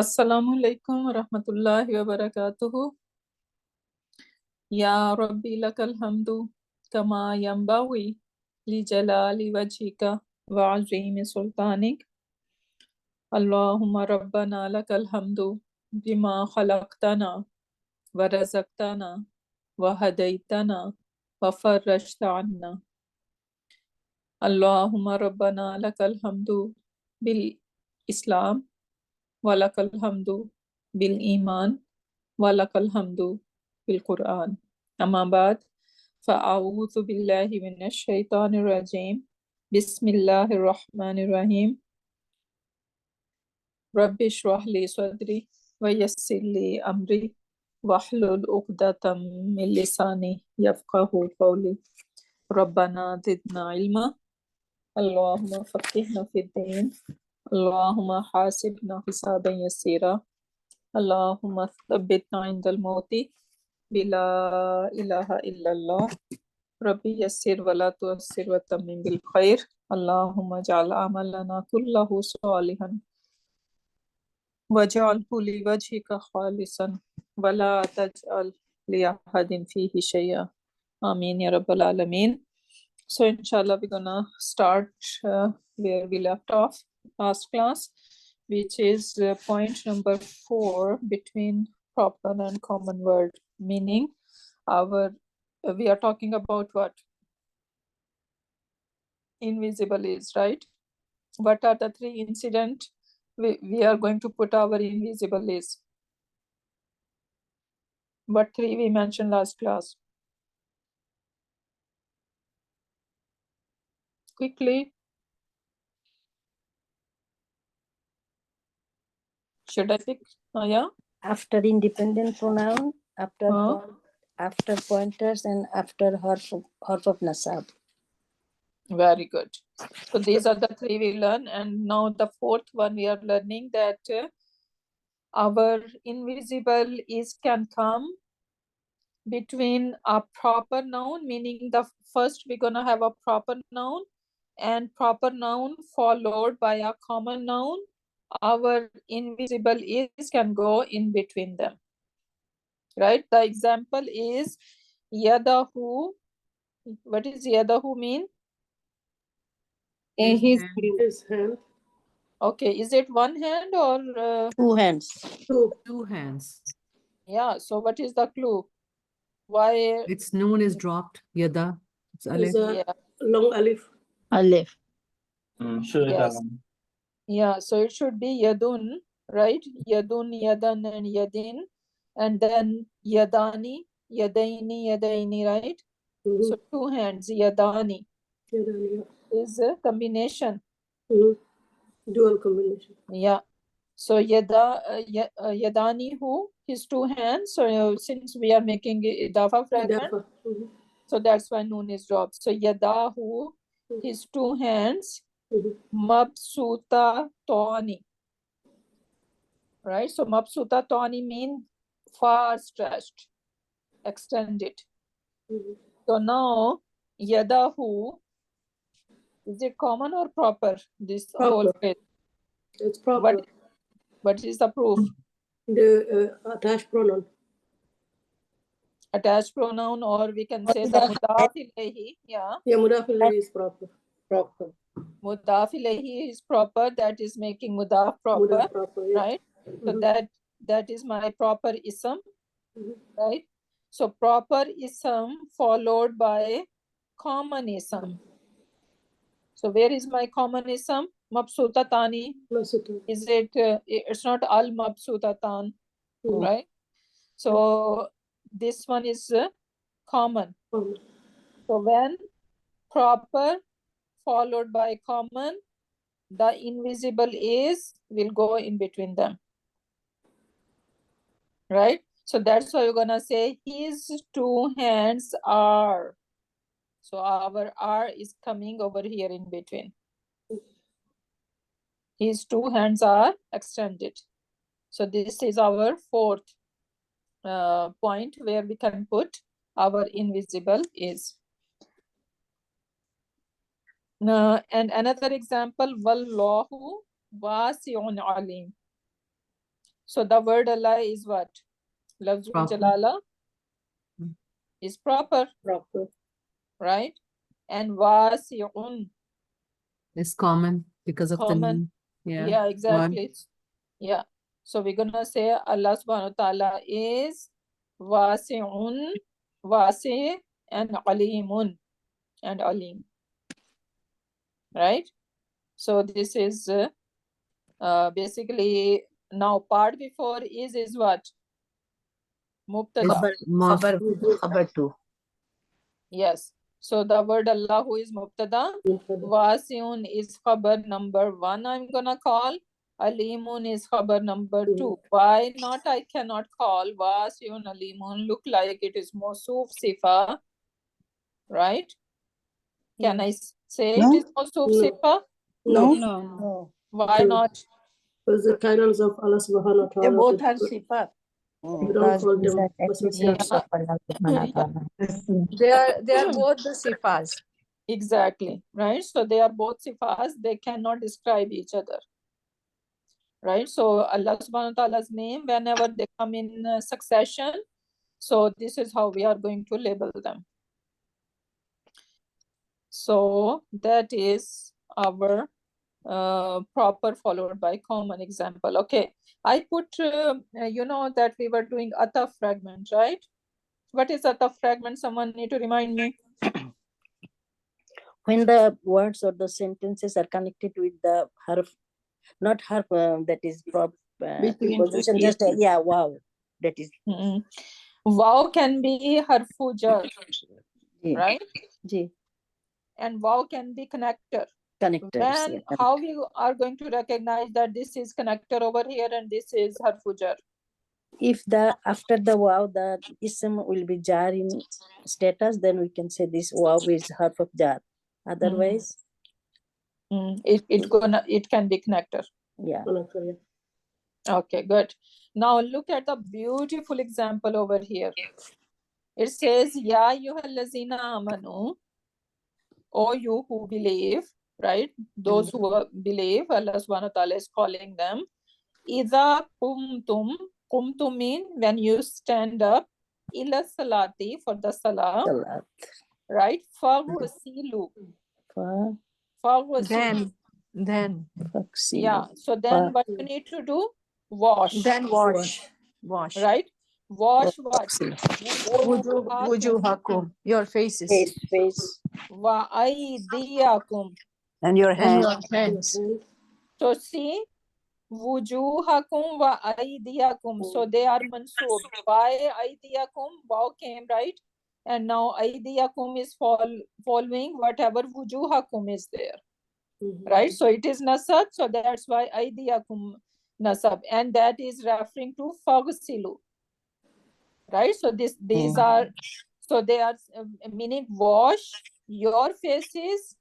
السلام علیکم ورحمۃ اللہ وبرکاتہ۔ یا ربی لک الحمد کما ینبغی لجلال وجہک وعظیم سلطانک۔ اللہم ربنا لک الحمد بما خلقتنا ورزقتنا وہدیتنا وفرجت عنا۔ اللہم ربنا لک الحمد بالاسلام وَلَكَ الْحَمْدُ بِالْإِيمَانِ وَلَكَ الْحَمْدُ بِالْقُرْآنِ۔ اما بعد فَأَعُوذُ بِاللَّهِ مِنَ الشَّيْطَانِ الرَّجِيمِ بسم اللہ الرحمن الرحیم۔ رب اشرح لي صدری ویسر لي امری واحلل عقدۃ من لسانی یفقہوا قولی۔ ربنا زدنا علما، اللہم فقہنا فی الدین، اللہم حاسبنا حسابا یسیرا، اللہم ثبتنا عند الموت بلا الہ الا اللہ، ربی یسر ولا تعسر وتمم بالخیر، اللہم اجعل عملنا کلہ صالحا واجعلہ لوجہک خالصا ولا تجعل لأحد فیہ شیئا، آمین یا رب العالمین۔ So inshallah we're gonna start where we left off last class, which is point number 4 between proper and common word. Meaning, we are talking about what invisible is, right? What are the three incidents we are going to put our invisible is? What three we mentioned last class? Quickly. Should I pick? Yeah. After independent pronoun, after pointers, and after harf of nasab. Very good. So these are the three we learn, and now the fourth one we are learning that our invisible is can come between a proper noun, meaning the first we're gonna have a proper noun and proper noun followed by a common noun. Our invisible is can go in between them, right? The example is yadahu. What is yadahu mean? His hand. Okay, is it one hand or two hands. Two hands. yeah? So what is the clue? Why? Its noon is dropped. Yada. It's alif. Yeah. Long alif. Alif. Yes. Yeah, so it should be yadun, right? Yadun, yadan, and yadin, and then yadani, yadaini, right? Mhm. So two hands, yadani Yeah. is a combination. Dual combination. Yeah. So yadani who his two hands. So since we are making idafa fragment, Dafa. Mhm. so that's why noon is dropped. So yadahu, his two hands, Mhm. mabsuta tawani. Right? So mabsuta tawani means far stretched, extended. Mhm. So now yadahu, is it common or proper? This whole Proper. phrase. It's proper. What is the proof? The attached pronoun. Attached pronoun, or we can say the mudaf ilayhi. Yeah. Yeah, mudaf ilayhi is proper. Proper. Mudaf ilayhi is proper. That is making mudaf proper. Mudaf proper, yeah. Right? So Mhm. that is my proper ism. Mhm. Right? So proper ism followed by common ism. So where is my common ism? Mabsuta tani. Masuta. Is it? It's not al mabsuta tan, Mhm. right? So this one is common. Common. So when proper followed by common, the invisible is will go in between them, right? So that's why you're gonna say his two hands are. So our R is coming over here in between. His two hands are extended. So this is our fourth point where we can put our invisible is. And another example, wallahu wasi'un alim. So the word Allah is what? Lafzul Proper. Jalala Mm. is proper, Proper. right? And wasi'un, It's common because of the common. name. Yeah. Yeah, One. exactly. Yeah. So we're gonna say Allah subhanahu wa ta'ala is wasi'un, wasi' and alimun and alim. Right? So this is basically now part before is what? It's Mubtada. Khabar, khabar two. Yes. So the word Allahu is Mubtada. Wasi'un is khabar number 1 I'm gonna call. Alimun is khabar number 2. Why not I cannot call Wasi'un Alimun? Look like it is Mawsuf Sifa. Right? Can I say No? it is Mawsuf No. Sifa? No. No. Why not? Because the titles of Allah subhanahu wa ta'ala. They both are sifat. We don't call them Attributes of Allah subhanahu wa ta'ala. They are both the sifas. Exactly. Right? So they are both sifas. They cannot describe each other. Right? So Allah subhanahu wa ta'ala's name, whenever they come in succession, so this is how we are going to label them. So that is our proper followed by common example. Okay, I put, you know that we were doing ataf fragment, right? What is ataf fragment? Someone need to remind me. When the words or the sentences are connected with the harf, not harf, that is preposition, just yeah, wow. That is. Wow can be harfu jar, Ji. right? Ji. And wow can be connector. Connectors. Then Yeah. how we are going to recognize that this is connector over here and this is harfu jar? If the after the wow the ism will be jar in status, then we can say this wow is harf of jar. Otherwise, it can be connector. yeah. Okay, good. Now look at the beautiful example over here. It says, Ya ayyuhallazina amanu, O you who believe, right? Those who believe, Allah subhanahu wa ta'ala is calling them. Idha kumtum mean when you stand up, ila salati for the salah, Salat. right? Faghsilu. Faghsilu. Then Yeah, so then what you need to do? Wash. then wash Right? Wash what? wujuhakum, your faces Face. Wa aydiyakum. and your And hands. your hands. So see, wujuhakum wa aydiyakum. So they are mansoob. By aydiyakum, wow came, right? And now aydiyakum is following whatever wujuhakum is there. Right? So it is nasab. So that's why aydiyakum nasab. And that is referring to faghsilu. Right? So these are, so they are meaning wash your faces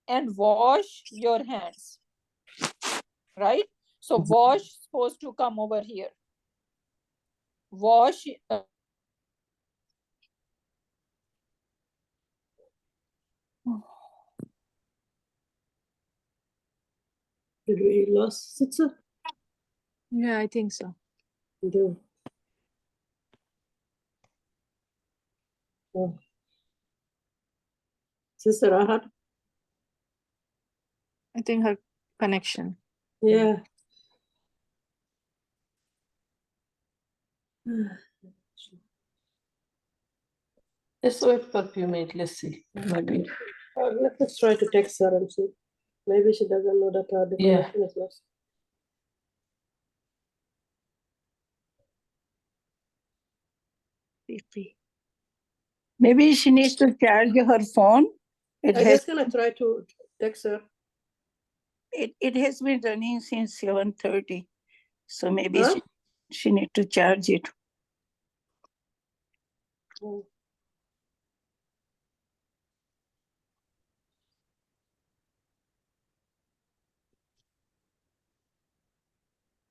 and wash your hands. Right? So wash supposed to come over here. Wash. Did we lost Sitsa? Yeah, I think so. Do. Oh. Sister Ahad? I think her connection. Yeah. Let's wait for a few minutes. Let's see. Let's try to text her and see. Maybe she doesn't know that the Yeah. connection is lost. Maybe she needs to charge her phone. I'm just gonna try to text her. It has been running since 7:30. So maybe Huh? she need to charge it. Oh.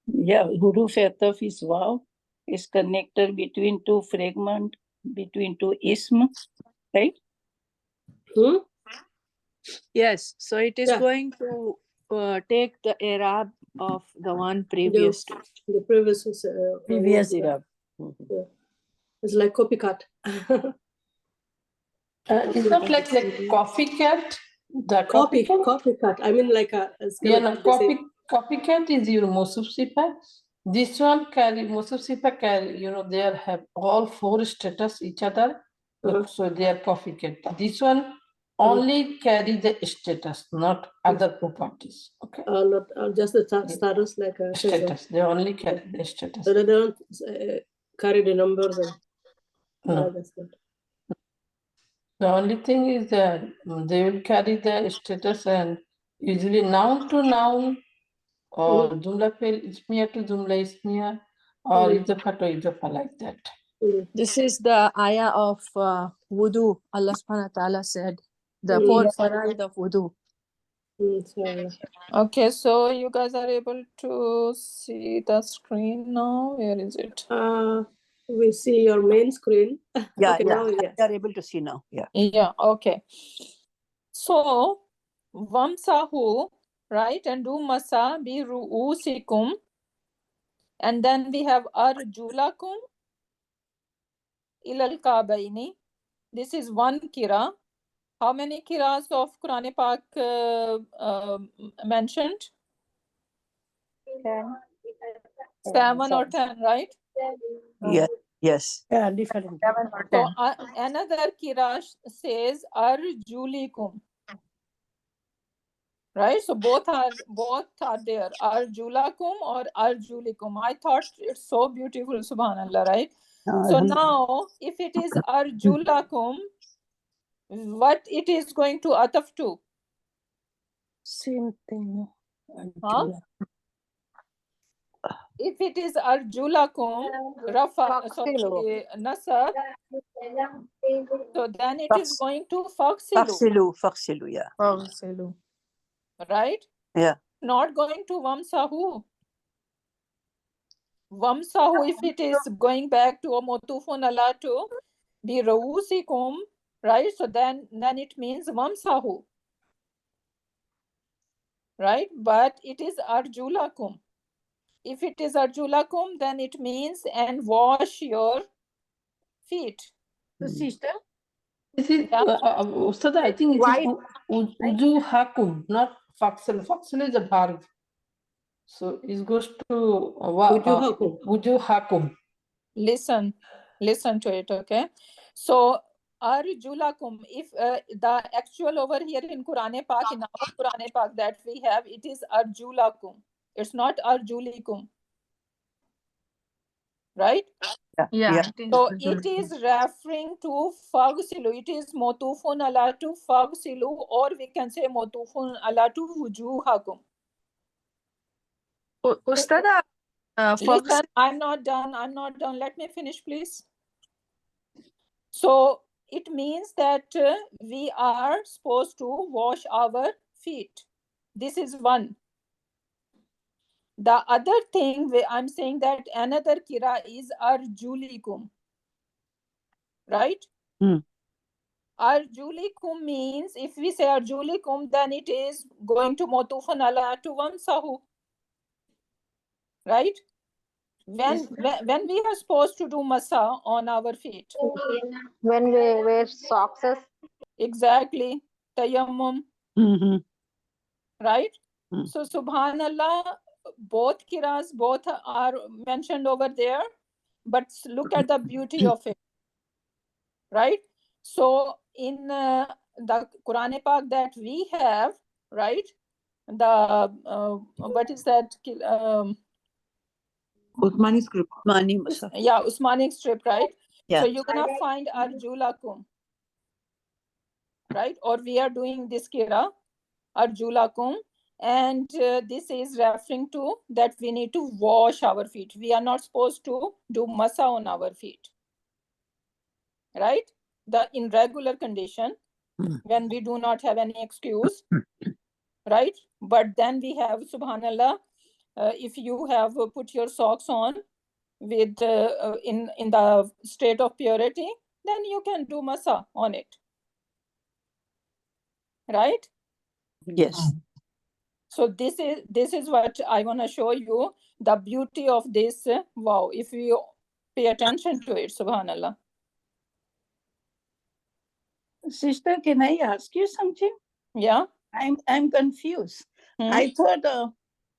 Yeah, Huruf Ataf is wow. Is connector between two fragment, between two ism, right? Hmm? Yes, so it is Yeah. going to take the Arab of the one previous to. The previous is Previous yeah. era. Mhm. Yeah. It's like copycat. It's not like copycat. The copycat. Copycat. I mean, like a Yeah, no, skeleton. They say. copycat is your Mosuf Sipa. This one carry Mosuf Sipa carry, they have all four status each other. Uh-huh. So they are copycat. This one only carry the status, not other properties. Okay. Not just the status, like a Status. They only carry the status. So they don't carry the numbers and No. that's good. The only thing is that they will carry the status and usually noun to noun or jumla fail ismiya to jumla ismiya or idafa to idafa like that. This is the ayah of wudu. Allah subhanahu wa ta'ala said the four faraid of wudu. Okay, so you guys are able to see the screen now. Where is it? We see your main screen. Yeah, Okay, yeah. now, yes. They are able to see now. Yeah. Yeah, okay. So, Vamsahu, right? And do masa bi ru'usikum. And then we have arjulakum ilal kabaini. This is one kira. How many kiras of Quran Pak mentioned? 7 or 10, right? Yes. Yes. Yeah, different. 7 or So 10. another kira says arjulikum. Right? So both are there. Arjulakum or arjulikum. I thought it's so beautiful, subhanallah, right? So now if it is arjulakum, what it is going to ataf to? Same thing. Huh? If it is arjulakum, rafa, sorry, nasab, so then it is going to faksilu, Faksilu, yeah. Faghsilu. right? Yeah. Not going to vamsahu. Vamsahu, if it is going back to a motufun ala to bi rausikum, right? So then it means vamsahu, right? But it is arjulakum. If it is arjulakum, then it means and wash your feet. So sister, This is, Yeah. Ustad, I think it Why- is uju hakum, not faksal. Faksal is a verb. So it goes to Wujuhakum. uju hakum. Listen to it, okay? So arjulakum, if the actual over here in Quran Pak, in our Quran Pak that we have, it is arjulakum. It's not arjulikum, right? yeah. So it is referring to fagsilu. It is motufun ala to fagsilu, or we can say motufun ala to wujuhakum. Ustada, Listen, I'm not done. Let me finish, please. So it means that we are supposed to wash our feet. This is one. The other thing I'm saying that another kira is arjulikum. Right? Arjulikum means if we say arjulikum, then it is going to motufan ala to vamsahu. Right? When we are supposed to do masa on our feet. When we wear socks. Exactly. Tayammum. Right? So subhanallah, both kiras, both are mentioned over there, but look at the beauty of it. Right? So in the Quran Pak that we have, right? The what is that? Uthmani script. Yeah, Usmanic script, right? Yeah. So you're gonna find arjulakum, right? Or we are doing this kira, arjulakum, and this is referring to that we need to wash our feet. We are not supposed to do masa on our feet, right? In regular condition, when we do not have any excuse, right? But then we have, subhanallah, if you have put your socks on with in the state of purity, then you can do masa on it, right? Yes. So this is what I want to show you, the beauty of this wow, if you pay attention to it. Subhanallah. Sister, can I ask you something? Yeah. I'm confused. I thought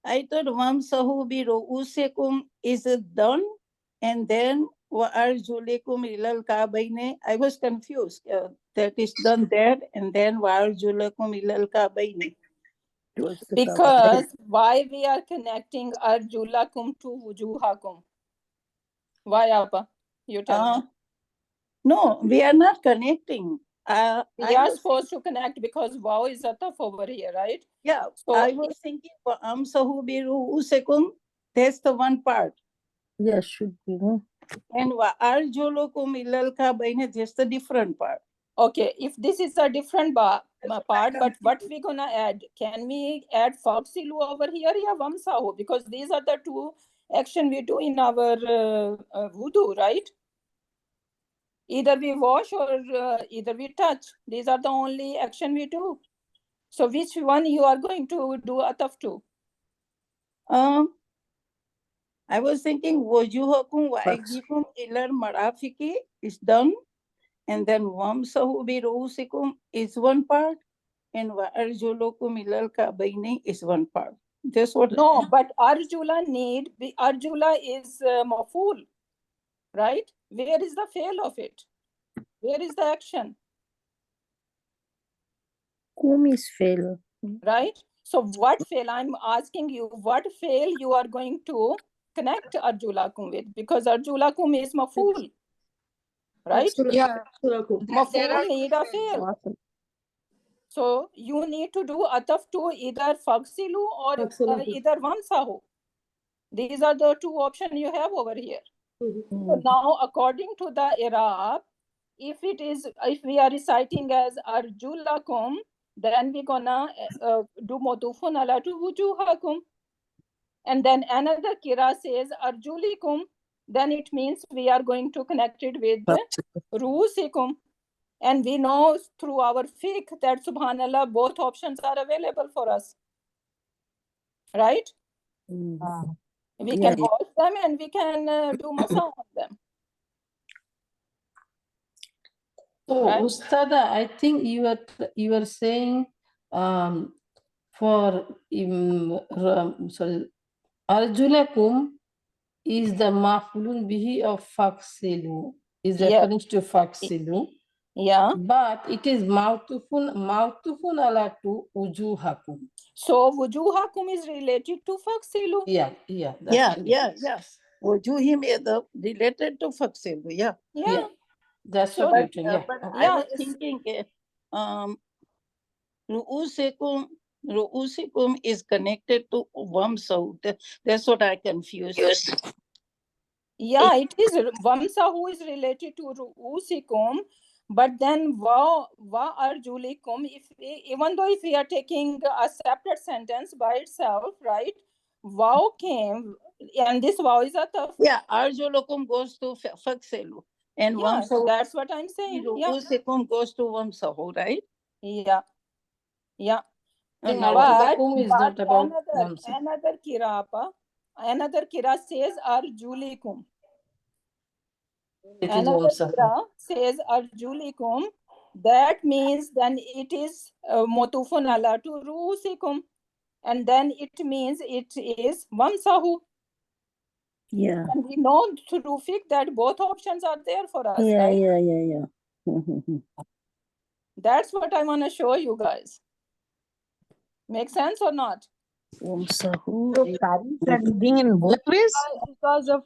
Wamsahu bi ru'usikum is done, and then wa arjulikum ilal ka'bayn. I was confused. That is done there, and then wa arjulikum ilal ka'bayn. Because why we are connecting arjulakum to wujuhakum? Why, Abba? You tell me. No, we are not connecting. We are supposed to connect because wow is ataf over here, right? Yeah, So I was thinking Amsahu bi ru'usikum, that's the one part. Yeah, should be. No? And wa arjulukum ilal ka'bayn, that's the different part. okay, if this is a different part, but what we gonna add? Can we add faqsilu over here? Yeah, wamsahu, because these are the two action we do in our wudu, right? Either we wash or either we touch. These are the only action we do. So which one you are going to do ataf to? I was thinking wujuhakum wa aydikum ilal marafiqi is done, and then wamsahu bi ru'usikum is one part, and wa arjulukum ilal ka'bayn is one part. That's what. No, but arjula is maful, right? Where is the fail of it? Where is the action? Kum is fail. Right? So what fail? I'm asking you, what fail you are going to connect arjulakum with? Because arjulakum is maful, right? Yeah. Maful need a fail. So you need to do ataf to either fagsilu or either wamsahu. These are the two options you have over here. So now, according to the Arab, if we are reciting as arjulakum, then we're gonna do modufun ala to wujuhakum. And then another kira says arjulikum, then it means we are going to connect it with ruusikum. And we know through our fiqh that subhanallah, both options are available for us. Right? We can wash them and we can do masa on them. So, Right? Ustada, I think you are saying for arjulakum is the mafulun bihi of faksilu, is reference to faksilu. Yeah. But it is mautufun ala to ujuhakum. So wujuhakum is related to faksilu. Yeah. Yes. Wujuhim is related to faksilu. Yeah. That's So, what you think. But I was thinking, ru'usikum is connected to wamsahu. That's what I confused. Yeah, it is. Wamsahu is related to ru'usikum, but then wa arjulikum, even though if we are taking a separate sentence by itself, right? Wow came, and this wow is ataf. Yeah, arjulukum goes to faksilu. And wamsahu, that's what I'm saying. ru'usikum goes to wamsahu, right? Yeah. But is not about another kira says arjulikum. It is Another wamsahu. kira says arjulikum. That means then it is motufun ala to ruusikum. And then it means it is wamsahu. Yeah. And we know through fiqh that both options are there for us. Yeah, right? yeah. That's what I want to show you guys. Make sense or not? Wamsahu. Because of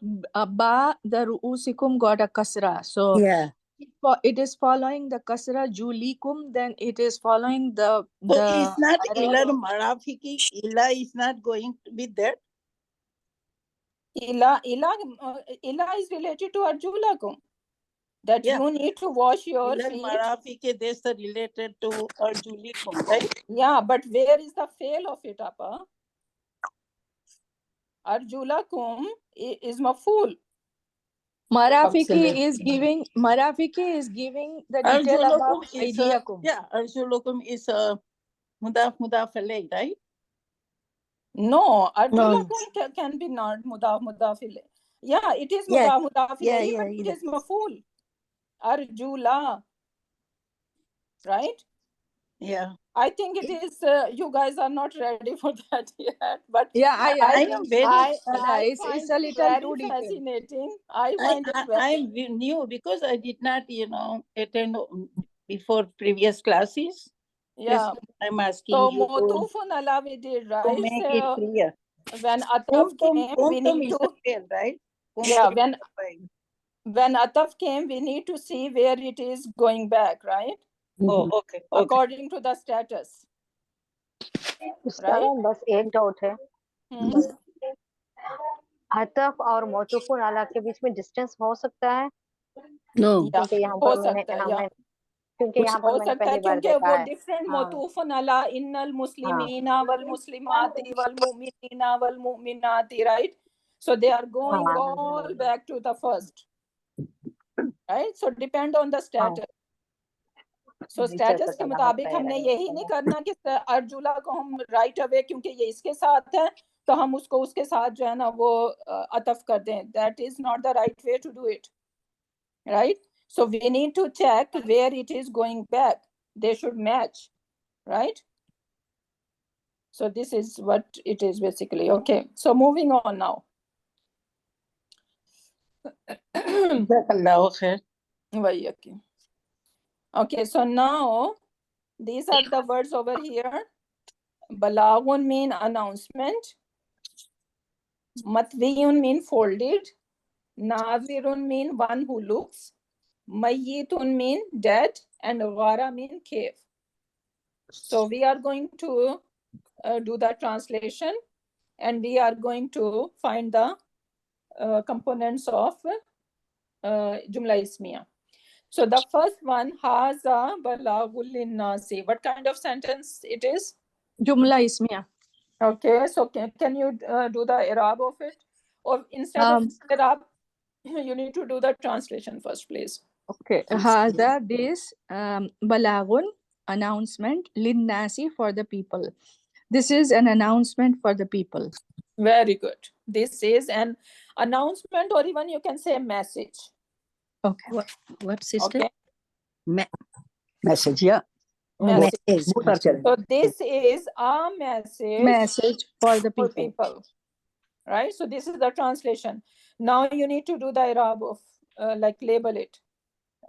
ba, the ru'usikum got a kasra. So Yeah. it is following the kasra julikum, then it is following the So it's not ilal marafiki. Ila is not going to be there. Ila is related to arjulakum. That you need to wash your Ilal feet. marafiki, that's related to arjulikum, right? Yeah, but where is the fail of it, Appa? Arjulakum is maful. Marafiki is giving the detail about Arjulukum is aydiyakum. Arjulukum is mudaf alayh, right? No, No. Arjulakum can be not mudaf ilayh. Yeah, it is Yeah, mudaf yeah, ilayhi, yeah, but it yeah. is maful. Arjula, right? Yeah. I think it is. You guys are not ready for that yet, but Yeah, I am very, I it's find a it little very too detailed. fascinating. I find it very. I'm new because I did not, attend before previous classes. Yeah. I'm asking So you to Motufun Allah we did, right? make it So clear. when Ataf came, we need to, Right? yeah, when Ataf came, we need to see where it is going back, right? Oh, okay. According to the status. उसका Right? बस एक doubt है, अतफ और मौतूफुन अला के बीच में distance हो सकता है? No. Yeah, क्योंकि यहाँ हो पर मैंने सकता है, yeah. क्योंकि यहाँ पर हो मैंने सकता है पहली बार क्योंकि देखा वो है। डिफरेंट हाँ। मोतूफन अला इन्नल मुस्लिमीना वल मुस्लिमाती वल मुमिनीना वल मुमिनाती, right? So they are going all back to the first, right? So depend on the status. So status के मुताबिक हमने यही नहीं करना कि अर्जुला को हम right away क्योंकि ये इसके साथ है तो हम उसको उसके साथ जो है ना वो अतफ कर दें. That is not the right way to do it, right? So we need to check where it is going back. They should match, right? So this is what it is basically. Okay, so moving on now. Okay, so now these are the words over here. Balagun mean announcement. Matwiyun mean folded. Nazirun mean one who looks. Mayyitun mean dead. And Ghara mean cave. So we are going to do the translation and we are going to find the components of Jumla Ismiya. So the first one, Haza Balagul Linnasi. What kind of sentence it is? Jumla Ismiya. Okay, so can you do the Arab of it? Or instead of Arab, you need to do the translation first, please. Okay. Hada, this Balagun, announcement, Linnasi, for the people. This is an announcement for the people. Very good. This is an announcement, or even you can say message. Okay. What sister? Okay. Message, yeah. Message. Message. So this is a message, Message for the for people. people. Right? So this is the translation. Now you need to do the Arab of, like label it.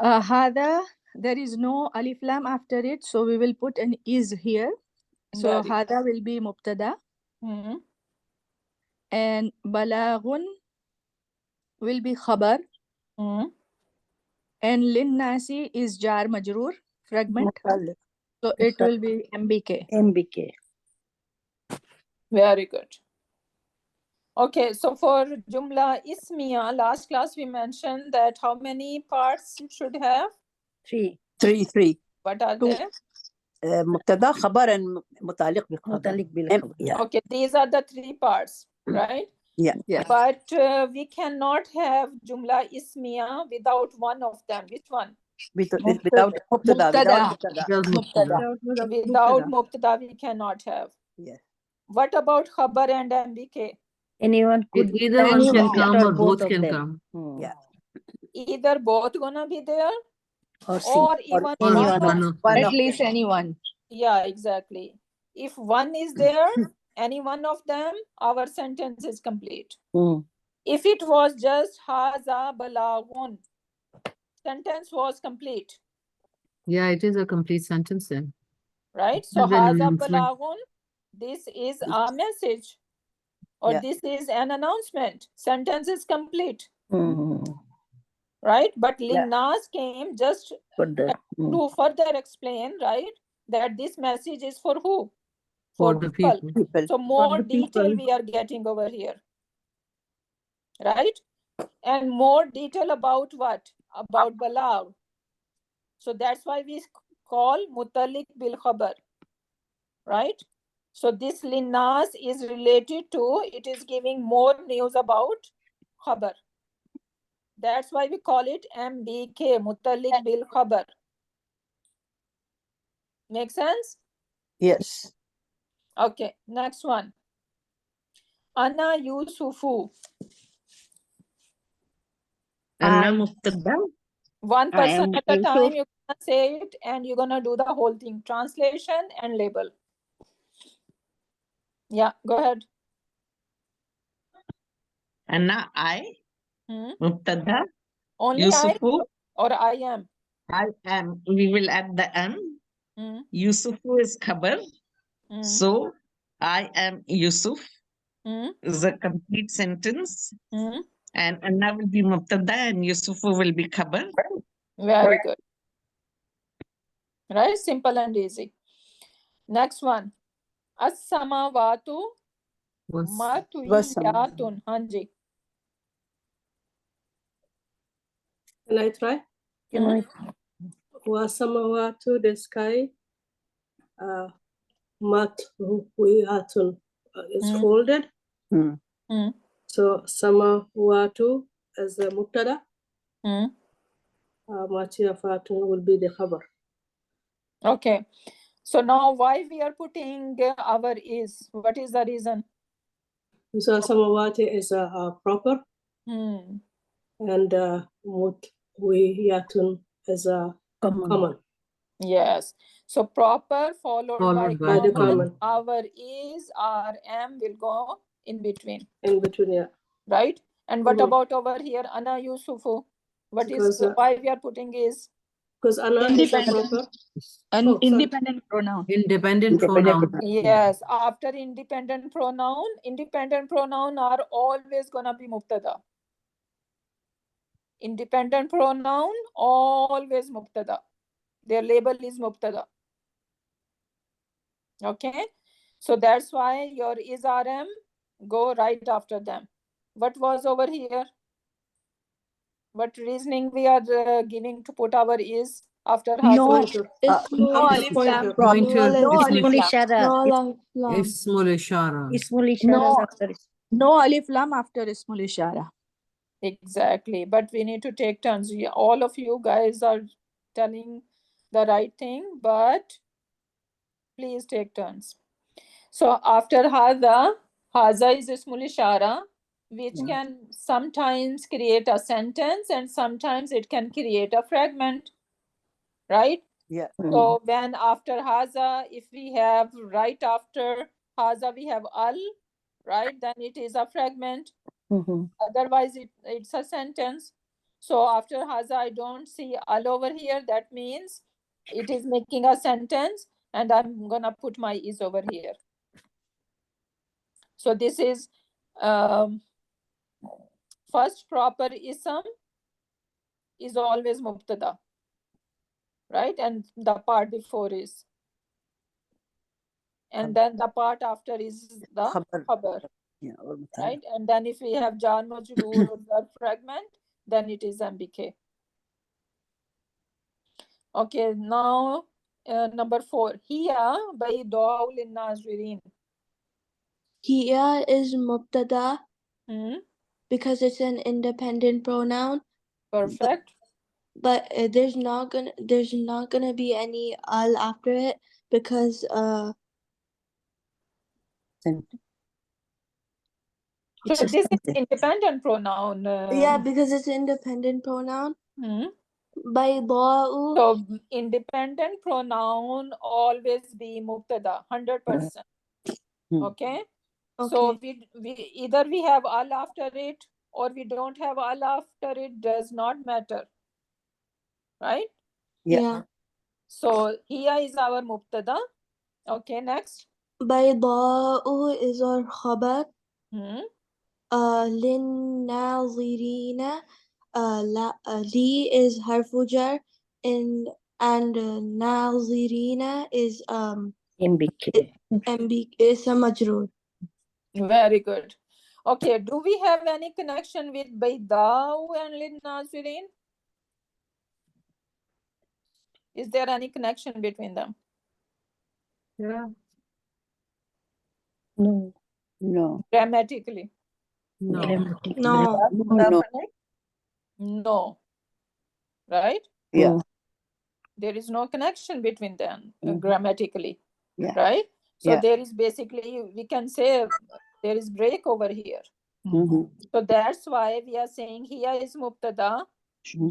Hada, there is no alif lam after it, so we will put an is here. So Very Hada will be Mubtada. Mhm. And Balagun will be Khabar. Mhm. And Linnasi is Jar Majroor, fragment. So it will be MBK. MBK. Very good. Okay, so for Jumla Ismiya, last class we mentioned that how many parts it should have? Three. What are Two. they? مبتدا خبر and متعلق بالخبر. Yeah. Okay, these are the three parts, right? Yeah. Yes. But we cannot have Jumla Ismiya without one of them. Which one? Without مبتدا. Without Mubtada we cannot have. Yes. What about Khabar and MBK? Anyone could Either one can come or both of can them. come. Yeah. Either both gonna be there Or C. or even anyone. one of, At least anyone. yeah, exactly. If one is there, any one of them, our sentence is complete. If it was just Haza Balagun, sentence was complete, Yeah, it is a complete sentence then. right? So And then Haza announcement. Balagun, this is a message or Yeah. this is an announcement. Sentence is complete, right? But Yeah. Linnas came just to further explain, right, that this message is for who? For the people. People. So more the detail people. we are getting over here, right? And more detail about what? About Balag. So that's why we call Mutalik bil Khabar, right? So this Linnas is related to, it is giving more news about Khabar. That's why we call it MBK, Mutalik bil Khabar. Make sense? Yes. Okay, next one. Ana Yusufu. Anna Mubtada. One I person am at a Yusuf. time, you're gonna say it and you're gonna do the whole thing. Translation and label. Yeah, go ahead. Anna I. Mubtada. Only Yusufu. or I am? I am. We will add the am. Yusufu is khabar. So I am Yusuf is a complete sentence. And Anna will be Mubtada and Yusufu will be khabar. Very good. Right? Simple and easy. Next one. As-samawatu matwiyatun. Hanji. Can I try? Wasamawatu, the sky, matwiyatun is folded. So samawatu as the mubtada. Matiyafatu will be the khabar. Okay. So now why we are putting our is? What is the reason? So samawati is a proper. And mutwiyatun is a common. Yes. So proper followed by the common. Our is, our am will go in between. In between, yeah. Right? And what about over here? Ana Yusufu. What is why we are putting is? Because Ana is a proper. Independent pronoun. Independent pronoun. Yes. After independent pronoun are always gonna be mubtada. Independent pronoun always mubtada. Their label is mubtada. Okay, so that's why your is RM go right after them. What was over here? What reasoning we are giving to put our is after Pointer. Ismul Ishara. No alif lam after ismul ishara. Exactly, but we need to take turns. All of you guys are telling the right thing, but please take turns. So after haza is ismul ishara, which can sometimes create a sentence and sometimes it can create a fragment, right? Yeah. So when after haza, if we have right after haza, we have al, right? Then it is a fragment. Otherwise, it's a sentence. So after haza, I don't see al over here. That means it is making a sentence and I'm gonna put my is over here. So this is first proper ism is always mubtada, right? And the part before is. And then the part after is the khabar. Yeah, Right? And then if we have jar majroor or verb fragment, then it is MBK. Okay, now number 4. Hiya bayda'u lin-nazirin. Hiya is mubtada because it's an independent pronoun. Perfect. But there's not gonna be any al after it because So this is independent pronoun. yeah, because it's an independent pronoun. Bayda'u. So independent pronoun always be mubtada, 100%. Okay. So we either we have al after it or we don't have al after it, does not matter. Right? Yeah. So here is our mubtada. Okay, next. Bayda'u is our khabar. Lin-nazirina. Li is harfu jar and nazirina is MBK. is a majroor. Very good. Okay, do we have any connection with Bayda'u and lin-nazirin? Is there any connection between them? Yeah. No. Grammatically? No. No. Right? Yeah. There is no connection between them grammatically. Yeah. Right? So Yeah. there is basically, we can say There is break over here. Mhm. So that's why we are saying here is mubtada,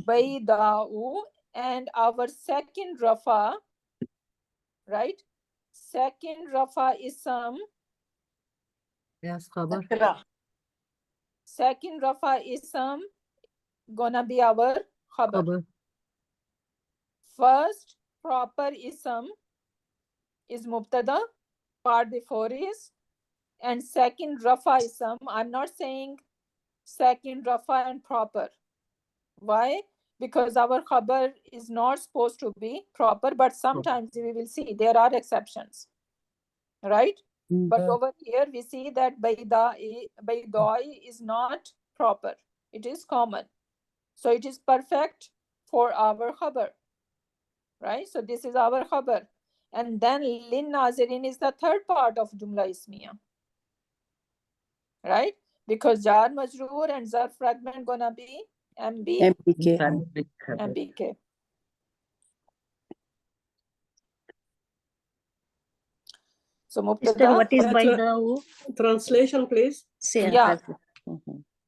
bayda'u, and our second rafa, right? Second rafa ism. Yes, khabar. Second rafa ism gonna be our khabar. Khabar. First proper ism is mubtada, part before is, and second rafa ism, I'm not saying second rafa and proper. Why? Because our khabar is not supposed to be proper, but sometimes we will see there are exceptions, right? But over here we see that baydai is not proper. It is common. So it is perfect for our khabar, right? So this is our khabar. And then lin nazirin is the third part of jumla ismiya, right? Because jar majroor and zarf fragment gonna be MBK. So mubtada. What is bayda'u? Translation, please. Yeah.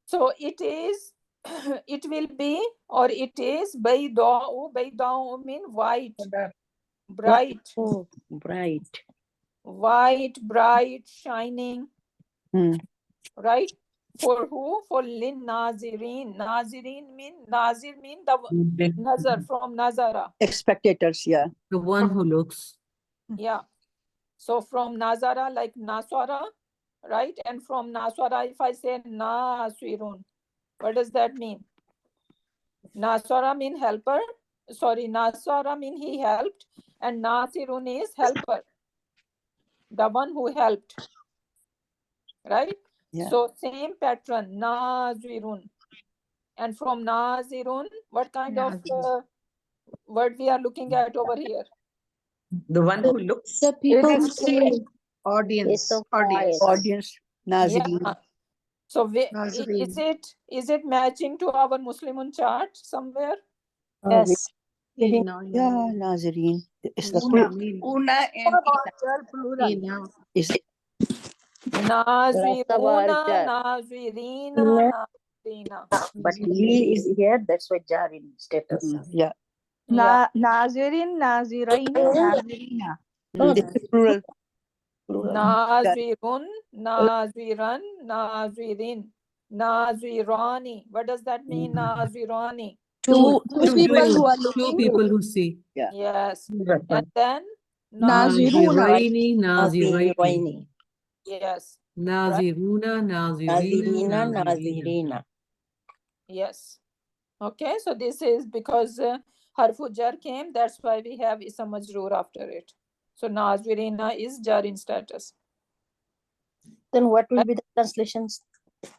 So it is, it will be, or it is bayda'u. Bayda'u mean white, bright. Oh, bright. White, bright, shining. Right? For who? For lin nazirin. Nazirin mean the nazar, from nazara. Spectators, yeah. The one who looks. Yeah. So from nazara, like naswara, right? And from naswara, if I say nasirun, what does that mean? Naswara mean helper. Sorry, naswara mean he helped, and nasirun is helper, the one who helped, right? Yeah. So same pattern, nazirun. And from nazirun, what kind of word we are looking at over here? The one who looks. The people It who is see. It's so Audience, Nazarene. Yeah. So is it matching to our Muslimun chart somewhere? Yes. Yeah, Nazarene. It's the Una and Plural. is it Naziruna, nazirina, nazirina. But li is here, that's why jar in status. yeah. Nazirin, Nazirain, Nazirina. It's a plural. Nazirun, naziran, nazirin, nazirani. What does that mean, nazirani? Two people who are Two looking. people who see. Yeah. Yes. And then Naziraini, Naziraini. Naziraini. yes. Naziruna, Nazirina, Nazirina, Nazirina. Nazirina. Yes. Okay, so this is because harfu jar came, that's why we have ism majroor after it. So nazirina is jar in status. Then what will be the translations?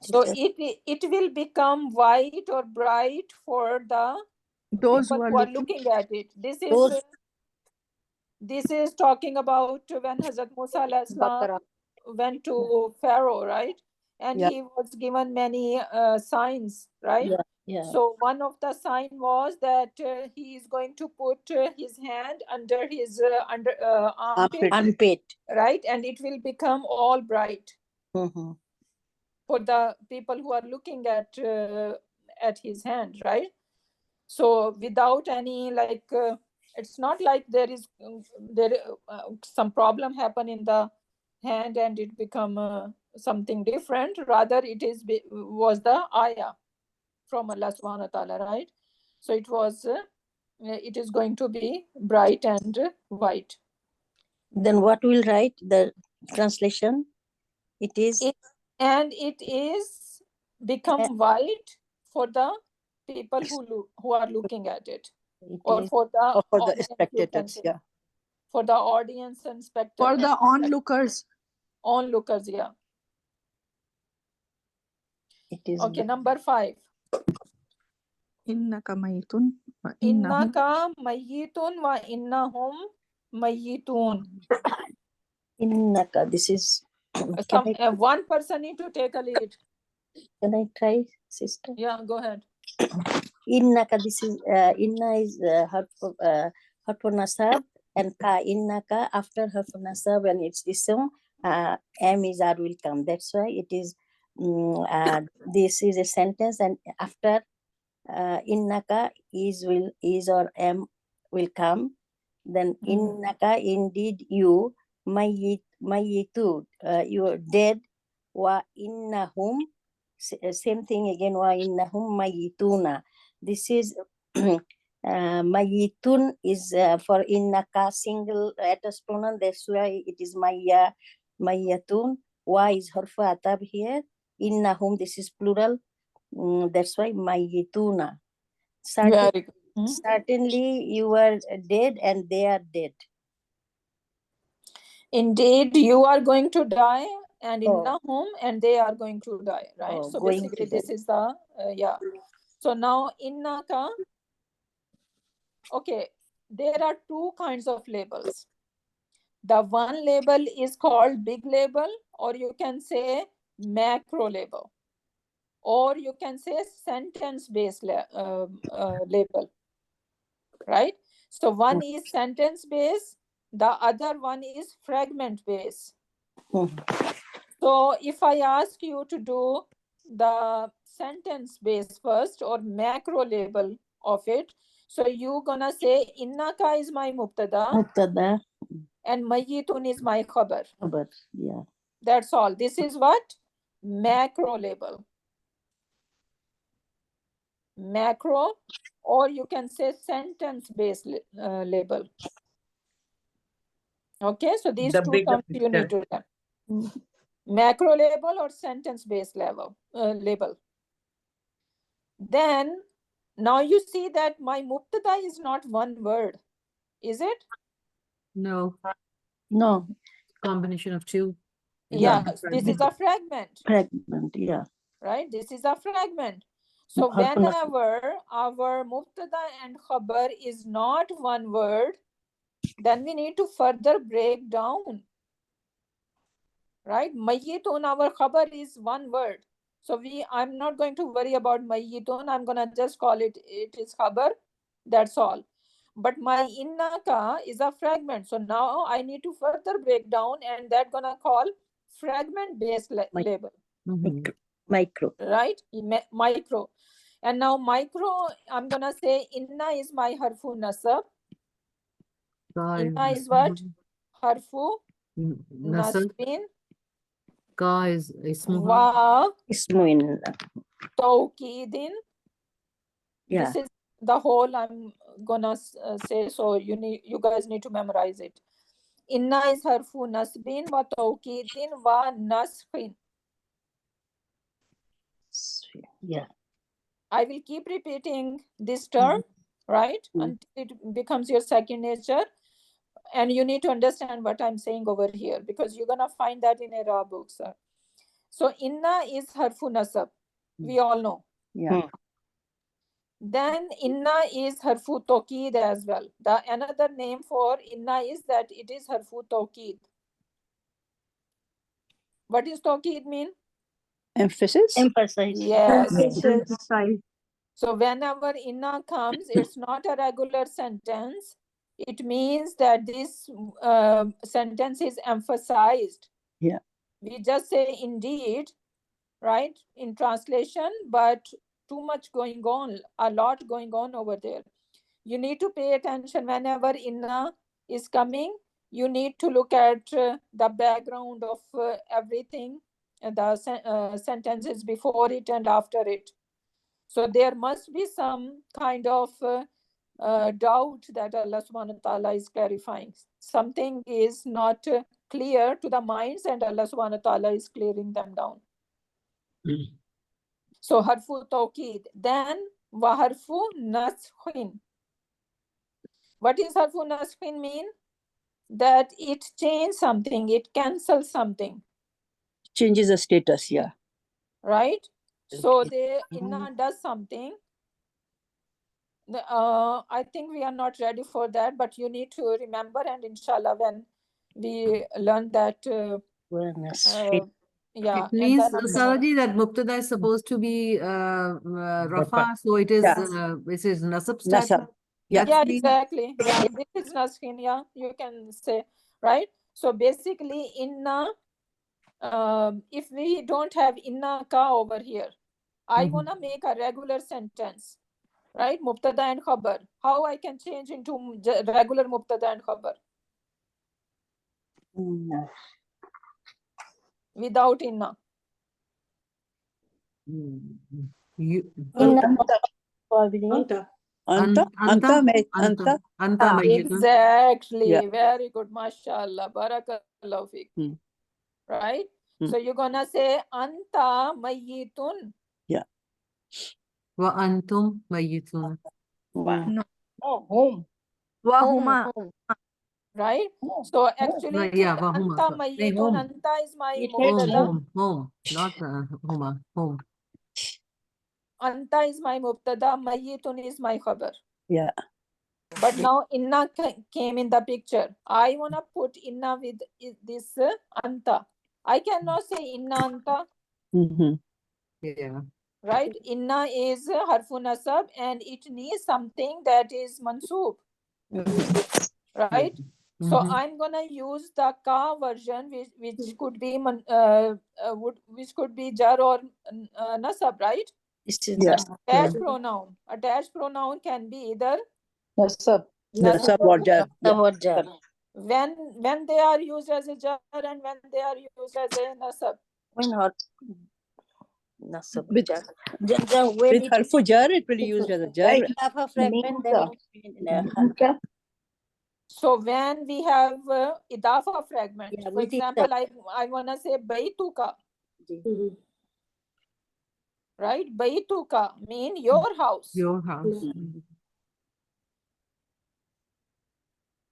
So it will become white or bright for the Those people who are looking at it. This is talking about when Hazrat Musa alayhi salam went to Pharaoh, right? And he was given many signs, right? Yeah. So one of the sign was that he is going to put his hand under his armpit, right? And it will become all bright for the people who are looking at his hand, right? So without any it's not like there is some problem happen in the hand and it become something different. Rather, was the ayah from Allah subhanahu wa ta'ala, right? So it was it is going to be bright and white. Then what will write the translation? It is it is become white for the people who are looking at it. Or for the spectators, yeah. For the audience and spectators. For the onlookers. Onlookers, yeah. It is okay, number 5. Innaka mayitun wa Innaka mayyitun wa innahum mayyitun. Innaka, this is one person need to take a lead. Can I try, sister? Yeah, go ahead. Innaka, this is inna is harfu nasab, and ka innaka after harfu nasab and it's ism, am is or will come. That's why it is this is a sentence, and after innaka is or am will come, then innaka indeed you, mayitu you are dead, wa innahum same thing again, wa innahum mayituna. This is mayitun is for innaka single letters pronoun, that's why it is mayatun. Wa is harfu atab here, innahum this is plural, that's why mayituna. Very good. Certainly you are dead and they are dead. Indeed, you are going to die, and innahum, and they are going to die, right? So basically, this is the, yeah. So now, innaka, okay, there are two kinds of labels. The one label is called big label, or you can say macro label, or you can say sentence-based label, right? So one is sentence-based, the other one is fragment-based. So if I ask you to do the sentence base first, or macro label of it, so you gonna say innaka is my mubtada and mayyitun is my khabar. Yeah. That's all. This is what? Macro label. Macro, or you can say sentence based label. Okay, so these two terms you need to learn. Macro label or sentence-based label. Then, now you see that my mubtada is not one word, is it? No. No. Combination of two. Yeah, this is a fragment. Fragment, yeah. Right, this is a fragment. So whenever our mubtada and khabar is not one word, then we need to further break down. Right, mayyitun, our khabar is one word. So I'm not going to worry about mayyitun. I'm gonna just call it is khabar. That's all. But my innaka is a fragment. So now I need to further break down, and that's gonna call fragment-based label. Micro. Right, micro. And now micro, I'm gonna say inna is my harfu nasab. Inna is what? Harfu nasbin. Ka is ismuha. Wa Ismuin. tawkidin. Yeah. This is the whole I'm gonna say, so you guys need to memorize it. Inna is harfu nasbin wa tawkidin wa naskhin. Yeah. I will keep repeating this term, right? Until it becomes your second nature. And you need to understand what I'm saying over here, because you're gonna find that in a raw book, sir. So inna is harfu nasab. We all know. Yeah. Then inna is harfu tawkid as well. The another name for inna is that it is harfu tawkid. What does tawkid mean? Emphasis. Emphasize. Yes. Emphasis. So whenever inna comes, it's not a regular sentence. It means that this sentence is emphasized. Yeah. We just say indeed, right, in translation, but too much going on, a lot going on over there. You need to pay attention whenever inna is coming. You need to look at the background of everything, the sentences before it and after it. So there must be some kind of doubt that Allah subhanahu wa ta'ala is clarifying. Something is not clear to the minds, and Allah subhanahu wa ta'ala is clearing them down. So harfu tawkid. Then wa harfu naskhin. What is harfu naskhin mean? That it changes something, it cancels something. Changes the status, yeah. Right? So the inna does something. I think we are not ready for that, but you need to remember, and inshallah when we learn that yeah. It means, Saraji, that mubtada is supposed to be rafa, so it is nasab status. Nasab. Yeah, exactly. Yeah, this is naskhin, yeah, you can say, right? So basically inna if we don't have inna ka over here, I Mhm. want to make a regular sentence, right? Mubtada and khabar. How I can change into regular mubtada and khabar without inna? You, Inna probably. Anta. Anta, Anta, Anta. Anta Mayyitun. Exactly. Yeah. Very good. MashaAllah. Barakallahu fiik. Hmm. Right? Hmm. So you're gonna say anta mayyitun. Wa antum mayyitun. No. Oh, home. Wahuma. Right? So actually, Yeah, wa huma. anta Nahi, mayyitun. home. Anta is my It Home, has mubtada. home, not huma, home. Anta is my mubtada. Mayyitun is my khabar. Yeah. But now inna came in the picture. I wanna put inna with this anta. I cannot say inna anta. Mm-hmm. Yeah. Right? Inna is harfu nasab and it needs something that is mansoob. Right? So Mhm. I'm gonna use the ka version which could be which could be jar or nasab, right? This is Yeah. Attached pronoun. Attached pronoun can be either nasab. nasab Nasab or jar. or jar. when they are used as a jar and when they are used as a nasab. When hot nasab With- jar. When With it harfu jar, it will be used as a jar. right half fragment, then it will be So when we have idafa fragment, Yeah, for with example, I wanna say baituka, right? Baituka mean your house, Your house.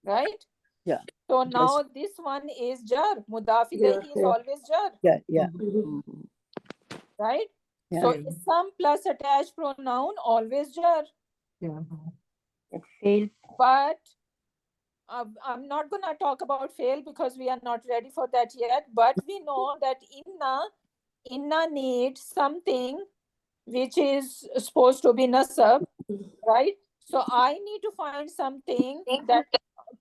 right? Yeah. So now this one is jar. Mudaf ilayhi is always jar, Yeah, yeah. right? Yeah. So ism plus attached pronoun always jar. Yeah. it failed. But I'm not gonna talk about fail because we are not ready for that yet. But we know that inna needs something which is supposed to be nasab, right? So I need to find something that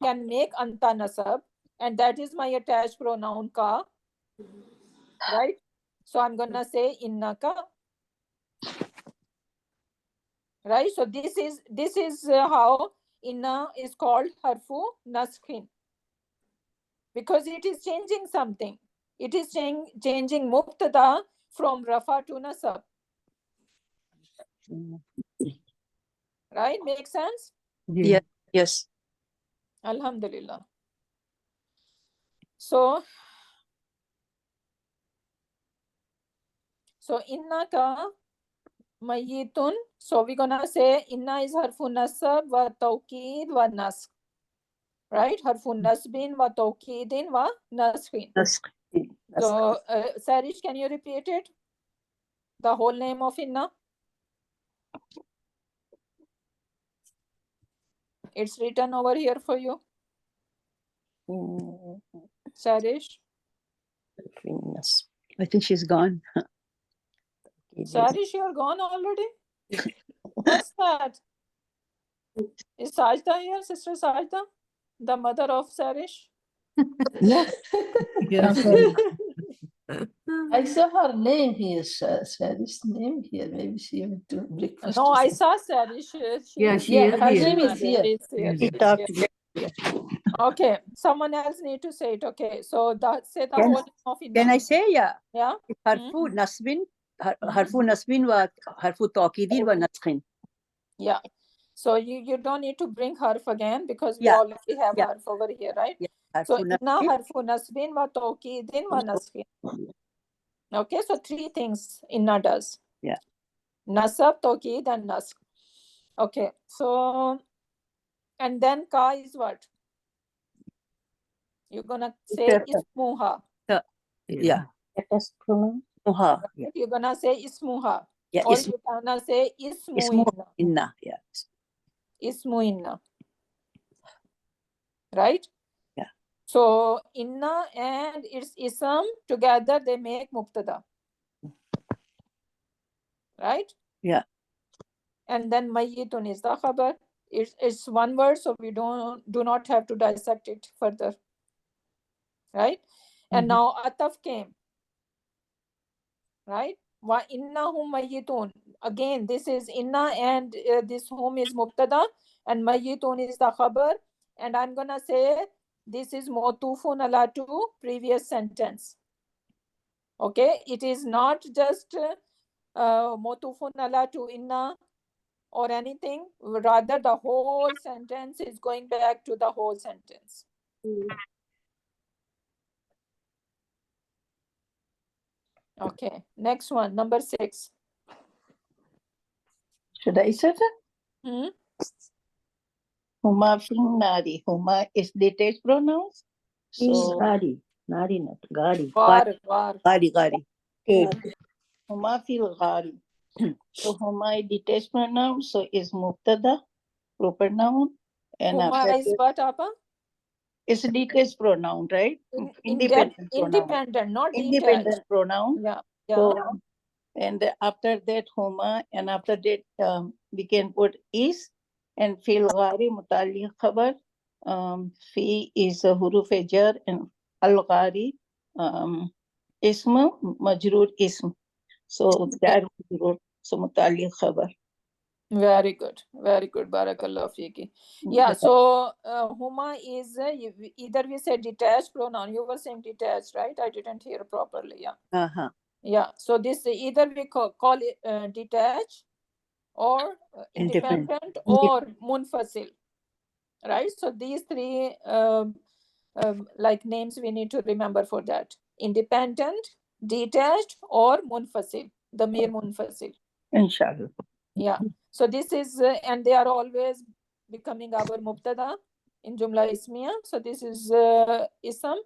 can make anta nasab, and that is my attached pronoun ka, right? So I'm gonna say innaka, right? So this is how inna is called harfu naskhin, because it is changing something. It is changing mubtada from rafa to nasab, right? Make sense? Yeah. Yes. Alhamdulillah. So innaka mayyitun. So we're gonna say inna is harfu nasab wa tawkid wa nasq. Right? Harfu nasbin wa tawkidin wa nasqin. So Sarish, can you repeat it? The whole name of inna? It's written over here for you. Sarish. I think she's gone. Sarish, you're gone already? What's that? Is Sajda here, Sister Sajda? The mother of Sarish? Yes. I saw her name here, Sarah's name here. Maybe she went to breakfast. No, or I something. saw Sarish. Yeah, she Yeah, is her here. name is here. She is here. She talked Okay, someone else need to say it. Okay, so say the Can- whole name of inna. Can I say, yeah? Yeah. Harfu nasbin, harfu nasbin wa harfu tawkidin wa naskhin. Yeah. So you don't need to bring harf again because we Yeah. already have Yeah. harf over here, right? Yeah. So Harfu inna nasbin. harfu nasbin wa tawkidin wa naskhin. Okay, so three things inna does. Yeah. Nasab, tawkid, and nask. Okay, so and then ka is what? You're gonna say ismuha. Yeah. attached pronoun. Muha. Right? You're gonna say ismuha. Yeah. Or you're gonna say ismu inna. Inna. Yeah. Ismu inna. Right? Yeah. So inna and its ism together they make mubtada. Right? Yeah. And then mayyitun is the khabar. It's one word, so we do not have to dissect it further. Right? And now ataf came. right? Wa innahum mayyitun. Again, this is inna and this hum is mubtada and mayyitun is the khabar. And I'm gonna say this is mawtufun ala to previous sentence. Okay, it is not just mawtufun ala to inna or anything. Rather, the whole sentence is going back to the whole sentence. Okay, next one, number 6. Should I say that? Hmm? Huma fil nari. Huma is detached pronouns. In So Gadi. Nari, not Gadi. Var. Gari. huma fil ghari. So huma is detached pronoun. So is mubtada, proper noun. And Huma after is that, what, Apa? it's a detached pronoun, right? Independent, Pronoun. not detached. Independent pronoun. Yeah. So, and after that, huma, and after that, we can put is, and fil ghari mutali khabar. Fi is a huruf jar, and al ghari ism majroor ism. So that majroor, so mutali khabar. Very good. Barakallah fiki. Yeah, so huma is either we said detached pronoun. You were saying detached, right? I didn't hear properly. Yeah. Uh-huh. Yeah. So this either we call it detached or independent or munfasil, right? So these three like names we need to remember for that: independent, detached, or munfasil. Damir munfasil. Inshallah. Yeah. So this is and they are always becoming our mubtada in jumla ismiya. So this is ism.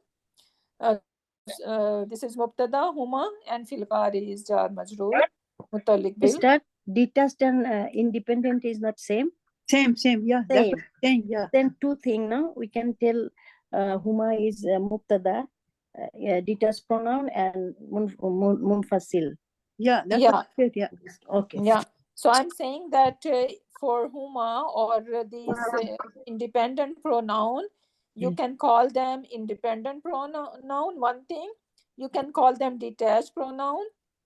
This is mubtada huma, and fil ghari is jar majroor mutalik bil. Start detached and independent is not same. Same, yeah. Same. Same, yeah. Then two things, no? We can tell huma is mubtada, detached pronoun, and munfasil. Yeah, that's Yeah. what I said, yeah. Okay. Yeah. So I'm saying that for huma or these independent pronoun, you can call them independent pronoun, one thing. You can call them detached pronoun,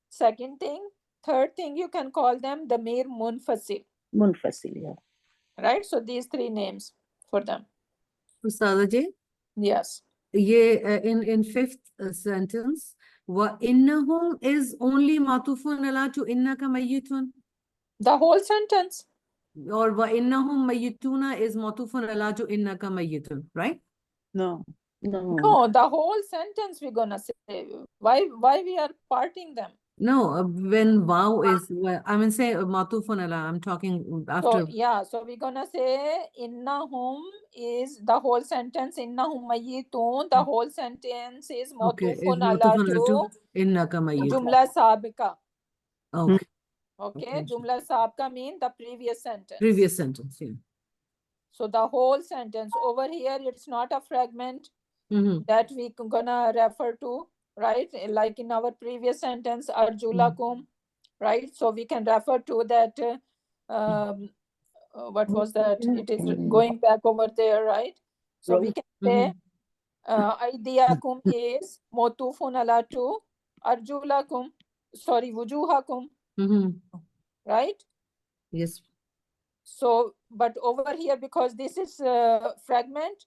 second thing. Third thing, you can call them damir munfasil. Munfasil, yeah. Right? So these three names for them. Ustada ji, Yes. ye in fifth sentence, wa innahum is only matufun ala to innaka mayyitun. The whole sentence. Or wa innahum mayyituna is matufun ala to innaka mayyitun, right? No. No, the whole sentence we're gonna say. Why we are parting them? No, when wow is, I mean, say matufun ala, I'm talking after. So yeah, so we're gonna say innahum is the whole sentence. Innahum mayyitun. The whole sentence is Okay, is matufun ala to innaka mayyitun. jumla sabika. Okay. Okay, jumla sabika mean the previous sentence. Previous sentence, yeah. So the whole sentence over here, it's not a fragment Mm-hmm. that we gonna refer to, right? Like in our previous sentence, arjulakum, right? So we can refer to that. What was that? It is going back over there, right? So we can say aidiyakum is motufun ala to arjulakum. Sorry, wujuhakum. Right? Yes. So, but over here, because this is fragment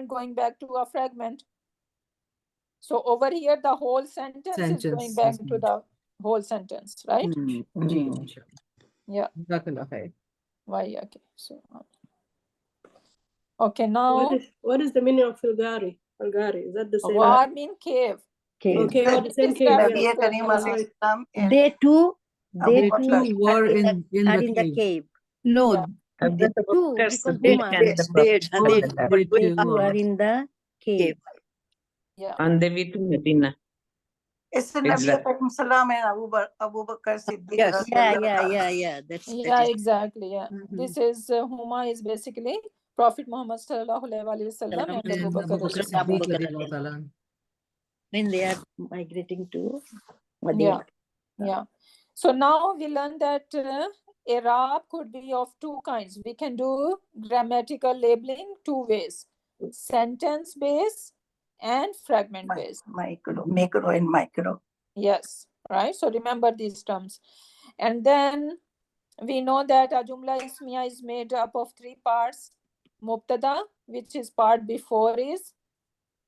going back to a fragment. So over here, the whole sentence is going back to the whole sentence, right? Yeah. Why? Okay. So, okay, now. What is the meaning of Filgari? Filgari, is that the same? War mean cave. Okay, or the same cave. Yes. They too were in the cave. No, Yeah. They too, because They Huma. They They too too are in the cave. Yeah. And they went to Medina. It's the It's Nabi like- Karim Salam and Abu Bakr Siddiq. Yes. Yeah. That's Yeah, exactly. Yeah. Mhm. This is Huma is basically Prophet Muhammad sallallahu alaihi wasallam and Abu Bakr. Abu Bakr. When they are migrating to Medina. Yeah. So now we learn that Arab could be of two kinds. We can do grammatical labeling two ways: sentence based and fragment based. Macro and micro. Yes. right? So remember these terms. And then we know that a Jumla Ismiya is made up of three parts. Mubtada, which is part before is,